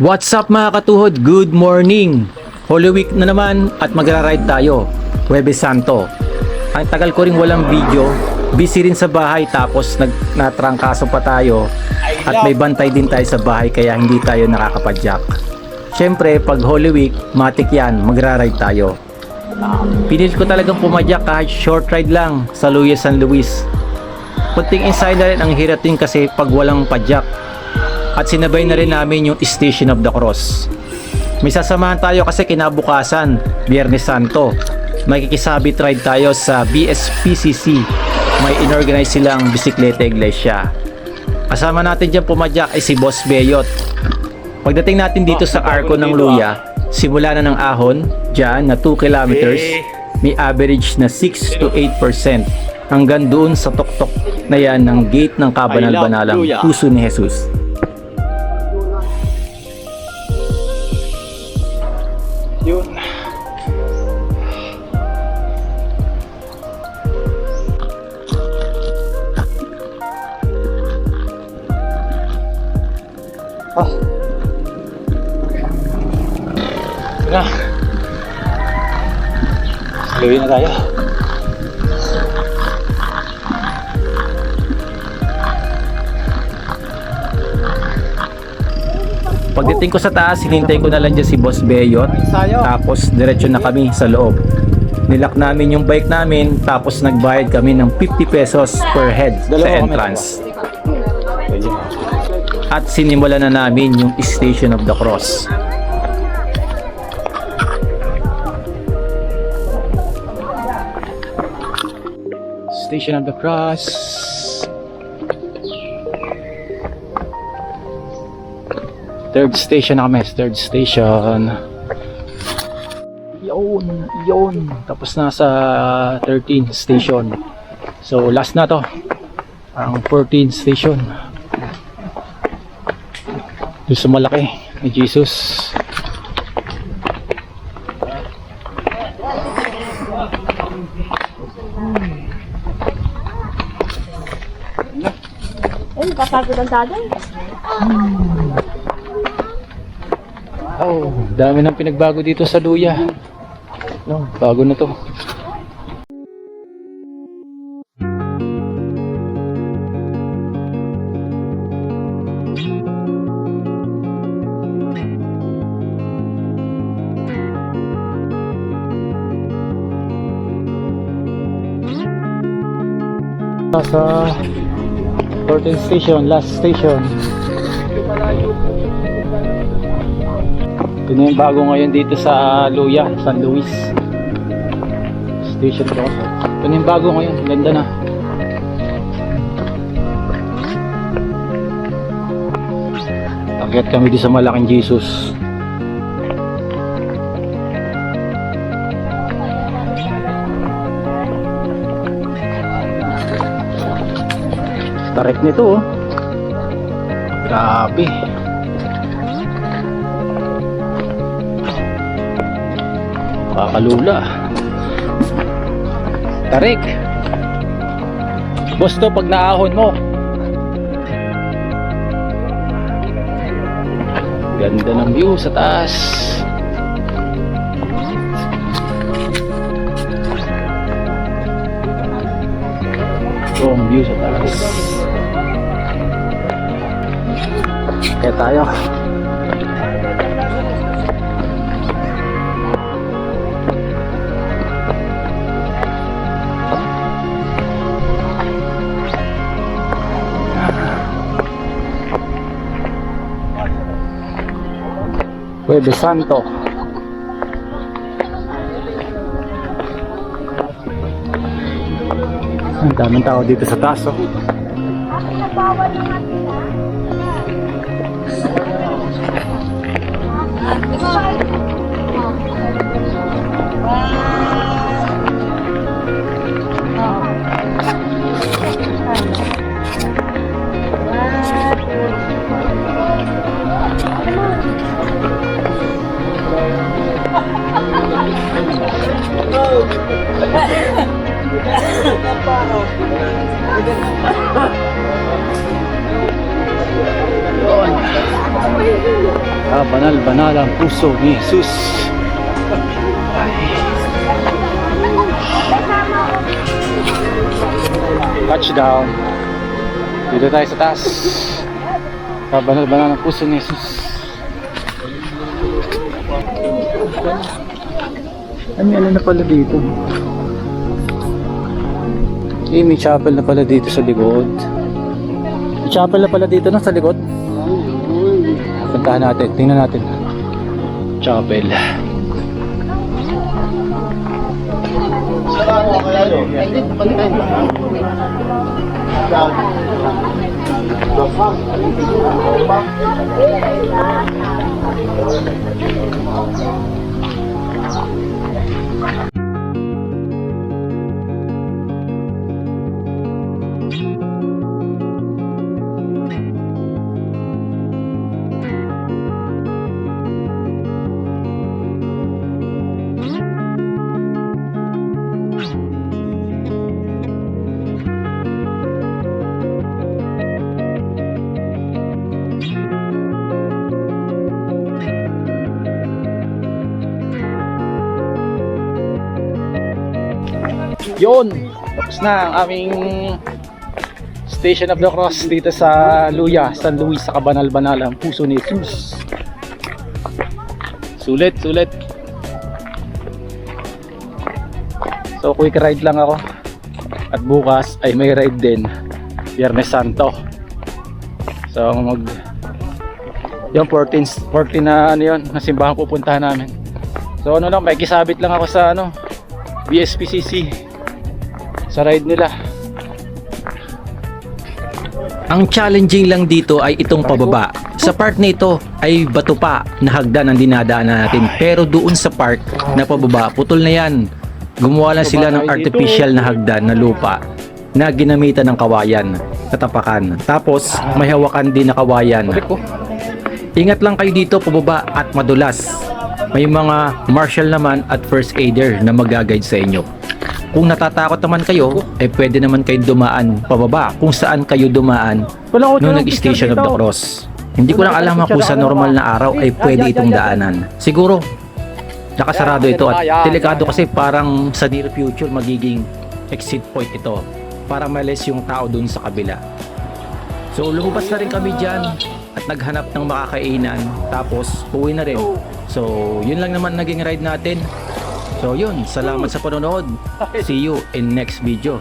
What's up mga katuhod? Good morning! Holy Week na naman at magra-ride tayo. Huwebes Santo. Ang tagal ko rin walang video. Busy rin sa bahay tapos natrangkaso pa tayo. At may bantay din tayo sa bahay kaya hindi tayo nakakapadyak. Siyempre pag Holy Week, matik yan, magra-ride tayo. Pinilit ko talagang pumadyak kahit short ride lang sa Luya San Luis. Kunting inside na rin ang hirap din kasi pag walang padyak. At sinabay na rin namin yung Station of the Cross. May sasamahan tayo kasi kinabukasan, Biyernes Santo. May kikisabit ride tayo sa BSPCC. May inorganize silang bisikleta iglesia. Kasama natin dyan pumadyak ay si Boss Beyot. Pagdating natin dito sa Arco ng Luya, simula na ng Ahon, dyan na 2 kilometers, may average na 6 to 8%. Hanggang doon sa tuktok na yan ng gate ng Kabanal-Banalang Puso ni Jesus. Yun. Ah. Na. Saluhin na tayo. Pagdating ko sa taas, hinintay ko na lang dyan si Boss Beyot. Tapos diretso na kami sa loob. Nilak namin yung bike namin, tapos nagbayad kami ng 50 pesos per head sa entrance. At sinimulan na namin yung Station of the Cross. Station of the Cross. Third station na kami. Third station. Yun. Tapos na sa 13th station. So last na to. Ang 14th station. Doon sa malaki ni Jesus. Papagod ang tatay. Oh, dami nang pinagbago dito sa Luya. No, bago na to. Sa 14th station, last station. Ito na yung bago ngayon dito sa Luya, San Luis Station to. Ito na yung bago ngayon, ganda na. Akyat kami di sa malaking Jesus. Tarik nito oh. Grabe. Kakalula. Tarik. Boss to pag naahon mo. Ganda ng view sa taas. Ito ang view sa taas. Kaya tayo. Huwebes Santo. Ang daming tao dito sa taas oh. Banal ang puso ni Jesus. Touchdown. Dito tayo sa taas. Banal ang puso ni Jesus. Ano na pala dito? May chapel na pala dito sa likod. May chapel na pala dito sa likod. Puntahan natin, tingnan natin. Chapel. Yun, tapos na ang aming Station of the Cross dito sa Luya, San Luis, sa Kabanal-Banal ang puso ni Jesus. Sulit. So quick ride lang ako. At bukas ay may ride din, Biyernes Santo. So yung 14 na ano yun, na simbahan pupuntahan namin. So ano lang, may kisabit lang ako sa BSPCC sa ride nila. Ang challenging lang dito ay itong pababa. Sa part na ito ay bato pa na hagdan ang dinadaanan natin. Pero doon sa part na pababa, putol na yan. Gumawa lang sila ng artificial na hagdan na lupa na ginamitan ng kawayan, katapakan. Tapos may hawakan din na kawayan. Ingat lang kayo dito pababa at madulas. May mga marshal naman at first aider na mag-guide sa inyo. Kung natatakot naman kayo, ay pwede naman kayo dumaan pababa kung saan kayo dumaan nung nag-Station of the Cross. Hindi ko lang alam kung sa normal na araw ay pwede itong daanan. Siguro, nakasarado ito at delikado kasi parang sa near future magiging exit point ito para malis yung tao dun sa kabila. So lumabas na rin kami dyan at naghanap ng makakainan tapos uwi na rin. So yun lang naman naging ride natin. So yun, salamat sa panonood. See you in next video.